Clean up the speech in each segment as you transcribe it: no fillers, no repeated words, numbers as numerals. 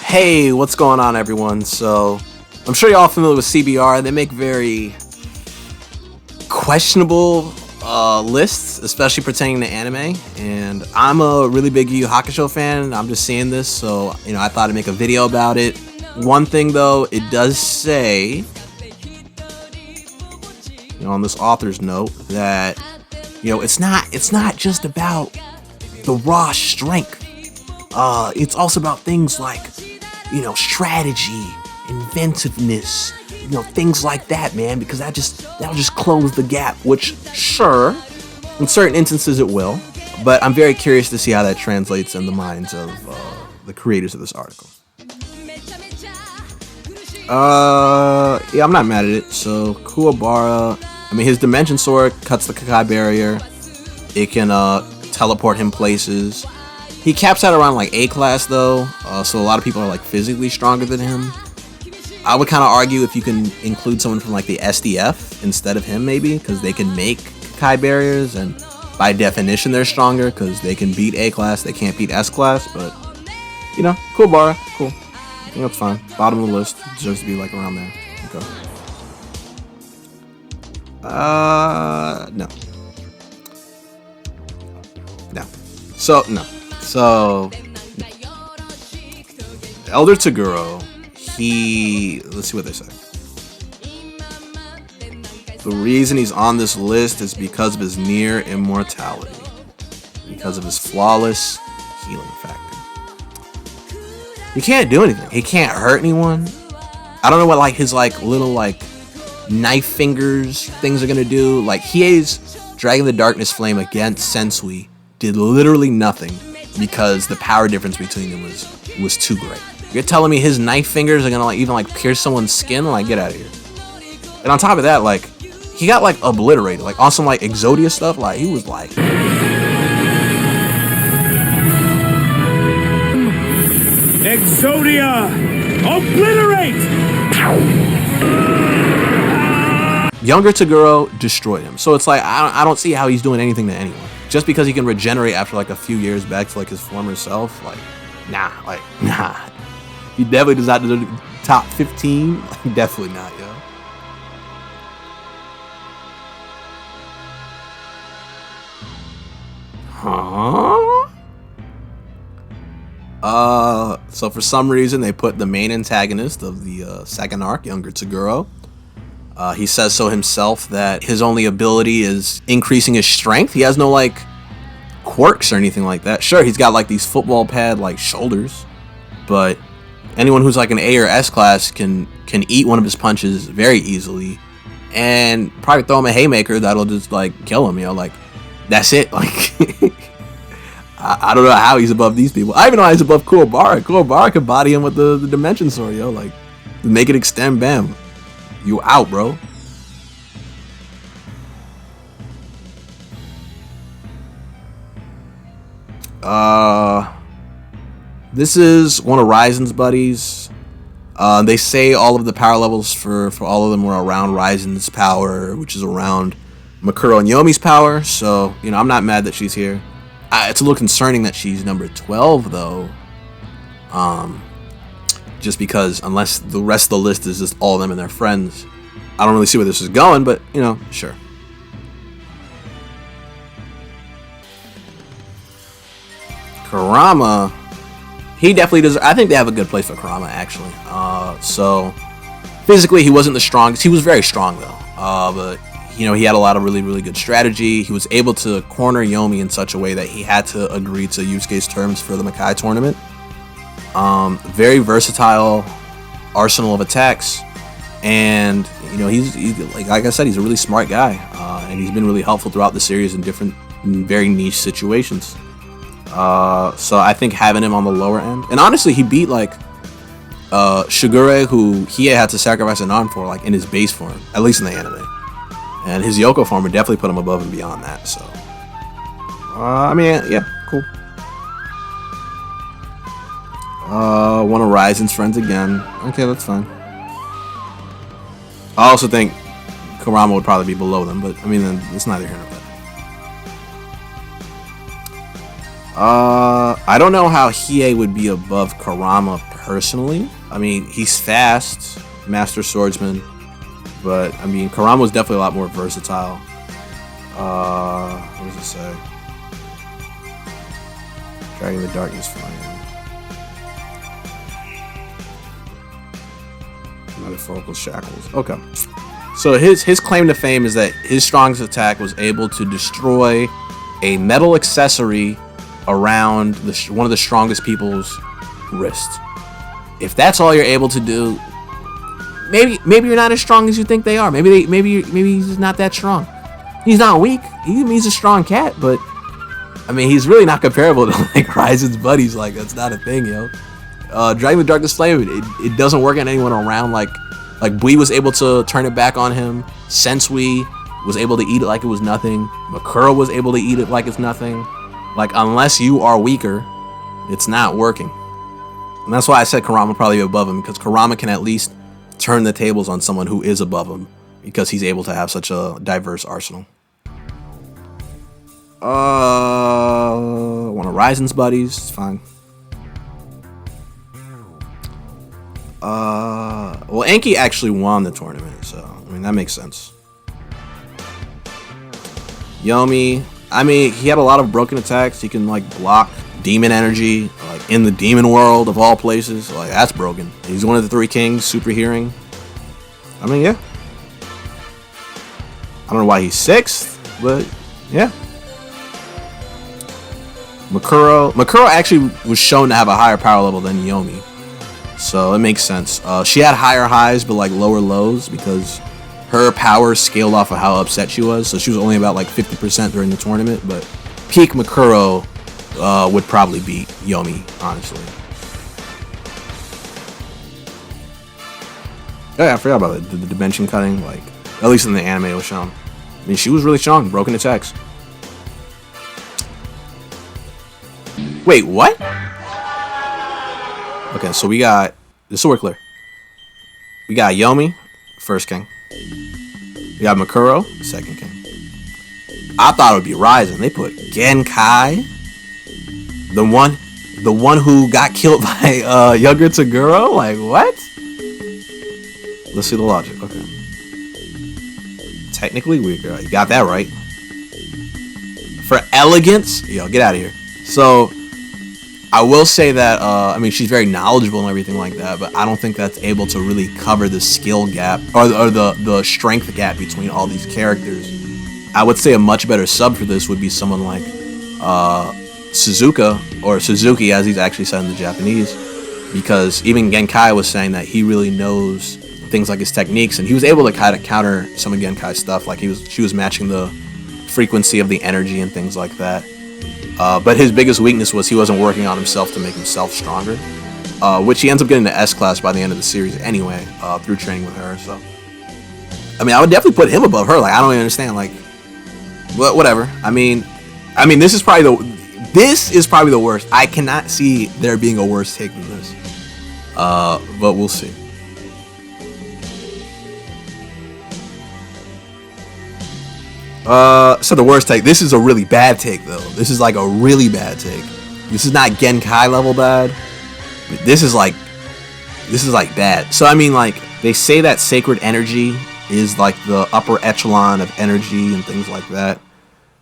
Hey, what's going on, everyone? So, I'm sure you're all familiar with CBR. They make very questionable lists, especially pertaining to anime. And I'm a really big Yu Hakusho fan, and I'm just seeing this, so I thought I'd make a video about it. One thing though, it does say, on this author's note, that it's not just about the raw strength. It's also about things like strategy, inventiveness, things like that, man, because that'll just close the gap, which sure, in certain instances it will, but I'm very curious to see how that translates in the minds of the creators of this article. Yeah, I'm not mad at it. So Kuwabara, his dimension sword cuts the Kakai barrier. It can teleport him places. He caps out around like A class though, so a lot of people are like physically stronger than him. I would kind of argue if you can include someone from like the SDF instead of him, maybe, because they can make Kai barriers, and by definition they're stronger because they can beat A class, they can't beat S class. But cool Bara, cool. I think that's fine. Bottom of the list, deserves to be like around there. Okay. No. So, Elder Toguro, let's see what they say. The reason he's on this list is because of his near immortality, because of his flawless healing factor. He can't do anything. He can't hurt anyone. I don't know what his little knife fingers things are gonna do. Hiei's Dragon the Darkness Flame against Sensui did literally nothing because the power difference between them was too great. You're telling me his knife fingers are gonna even pierce someone's skin? Get out of here. And on top of that, he got obliterated, on some Exodia stuff. He was Exodia, obliterate! Younger Toguro destroyed him. So it's I don't see how he's doing anything to anyone. Just because he can regenerate after a few years back to his former self, nah. He definitely does not do the top 15. Definitely not, yo. So for some reason they put the main antagonist of the second arc, Younger Toguro. He says so himself that his only ability is increasing his strength. He has no quirks or anything like that. Sure, he's got these football pad shoulders, but anyone who's an A or S class can eat one of his punches very easily, and probably throw him a haymaker that'll just kill him. That's it. I don't know how he's above these people. I even know how he's above Kuwabara. Kuwabara could body him with the dimension sword, make it extend, bam. You out, bro. This is one of Ryzen's buddies. They say all of the power levels for all of them were around Ryzen's power, which is around Makuro and Yomi's power. So, I'm not mad that she's here. It's a little concerning that she's number 12, though. Just because, unless the rest of the list is just all of them and their friends, I don't really see where this is going, but, sure. Kurama, he definitely does. I think they have a good place for Kurama, actually. So, physically, he wasn't the strongest. He was very strong, though. But, he had a lot of really, really good strategy. He was able to corner Yomi in such a way that he had to agree to Yusuke's terms for the Makai tournament. Very versatile arsenal of attacks, and he's like I said, he's a really smart guy, and he's been really helpful throughout the series in different very niche situations. So I think having him on the lower end, and honestly he beat Shigure, who he had to sacrifice an arm for, in his base form, at least in the anime, and his Yoko form would definitely put him above and beyond that. So yeah, cool. One of Ryzen's friends again. Okay, that's fine. I also think Kurama would probably be below them, but then it's neither here nor there. I don't know how Hiei would be above Kurama personally. I mean, he's fast, master swordsman, but I mean, Kurama was definitely a lot more versatile. What does it say? Dragging the darkness from him. Metaphorical shackles. Okay. So his claim to fame is that his strongest attack was able to destroy a metal accessory around one of the strongest people's wrist. If that's all you're able to do, maybe you're not as strong as you think they are. Maybe he's not that strong. He's not weak. He's a strong cat, but I mean, he's really not comparable to like Ryzen's buddies. Like, that's not a thing, yo. Dragging the Darkness Flame, it doesn't work on anyone around. Like Bui was able to turn it back on him. Sensui was able to eat it like it was nothing. Makuro was able to eat it like it's nothing. Like, unless you are weaker, it's not working. And that's why I said Kurama probably above him, because Kurama can at least turn the tables on someone who is above him, because he's able to have such a diverse arsenal. One of Ryzen's buddies, it's fine. Well, Enki actually won the tournament, so I mean that makes sense. Yomi, I mean, he had a lot of broken attacks. He can like block demon energy, like in the demon world of all places. Like, that's broken. He's one of the 3 kings, super hearing. I mean, yeah. I don't know why he's 6th, but yeah. Makuro actually was shown to have a higher power level than Yomi, so it makes sense. She had higher highs but like lower lows because her power scaled off of how upset she was. So she was only about like 50% during the tournament, but peak Makuro would probably beat Yomi, honestly. Oh yeah, I forgot about it. The dimension cutting, like, at least in the anime it was shown. I mean, she was really strong, broken attacks. Wait, what? Okay, so we got, just so we're clear, we got Yomi, first king. We got Makuro, second king. I thought it would be Ryzen. They put Genkai, the one who got killed by Younger Toguro. Like, what? Let's see the logic. Okay. Technically weaker. You got that right. For elegance, yo, get out of here. So, I will say that, I mean, she's very knowledgeable and everything like that, but I don't think that's able to really cover the skill gap or the strength gap between all these characters. I would say a much better sub for this would be someone like Suzuka, or Suzuki as he's actually said in the Japanese, because even Genkai was saying that he really knows things like his techniques, and he was able to kind of counter some of Genkai's stuff. Like, she was matching the frequency of the energy and things like that. But his biggest weakness was he wasn't working on himself to make himself stronger, which he ends up getting to S class by the end of the series anyway, through training with her. So, I mean, I would definitely put him above her. Like, I don't even understand. Like, whatever. I mean, this is probably the worst. I cannot see there being a worse take than this. But we'll see. So the worst take. This is a really bad take, though. This is like a really bad take. This is not Genkai level bad. But this is like bad. So I mean, like, they say that sacred energy is like the upper echelon of energy and things like that.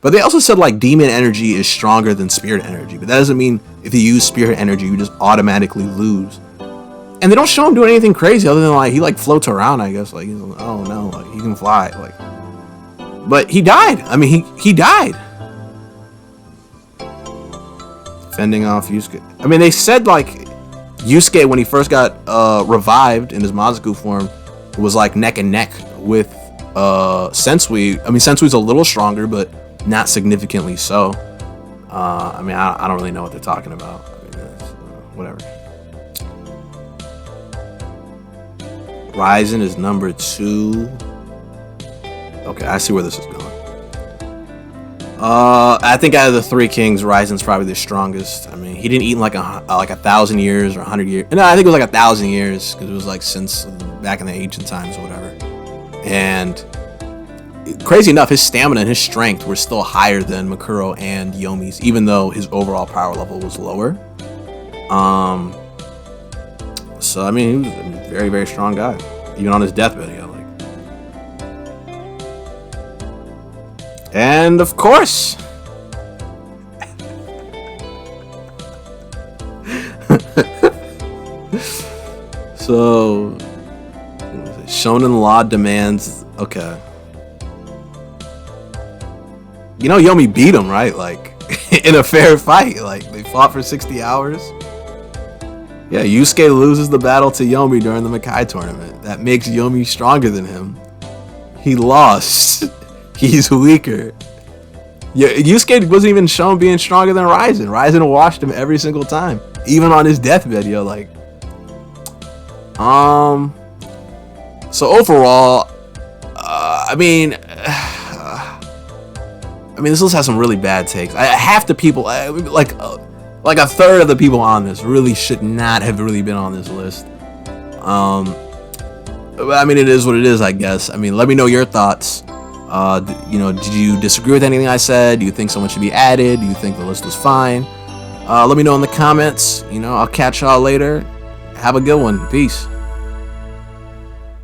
But they also said like demon energy is stronger than spirit energy. But that doesn't mean if you use spirit energy, you just automatically lose. And they don't show him doing anything crazy other than like he like floats around, I guess. Like, oh no, like he can fly. Like, but he died. I mean, he died. Fending off Yusuke. I mean, they said like Yusuke when he first got revived in his Mazaku form was like neck and neck with Sensui. I mean, Sensui's a little stronger, but not significantly so. I mean, I don't really know what they're talking about. I mean, whatever. Ryzen is number 2. Okay, I see where this is going. I think out of the 3 kings, Ryzen's probably the strongest. I mean, he didn't eat in like 1,000 years or 100 years. No, I think it was like 1,000 years because it was like since back in the ancient times or whatever. And crazy enough, his stamina and his strength were still higher than Makuro and Yomi's, even though his overall power level was lower. So I mean, he was a very, very strong guy, even on his deathbed. And of course, so Shonen Law demands. Okay, you know Yomi beat him, right? Like in a fair fight. Like they fought for 60 hours. Yeah, Yusuke loses the battle to Yomi during the Makai tournament. That makes Yomi stronger than him. He lost. He's weaker. Yeah, Yusuke wasn't even shown being stronger than Ryzen. Ryzen washed him every single time, even on his deathbed. Yo, like, so overall, I mean, this list has some really bad takes. Half the people, like a third of the people on this, really should not have really been on this list. But I mean, it is what it is, I guess. I mean, let me know your thoughts. Did you disagree with anything I said? Do you think someone should be added? Do you think the list was fine? Let me know in the comments. I'll catch y'all later. Have a good one. Peace.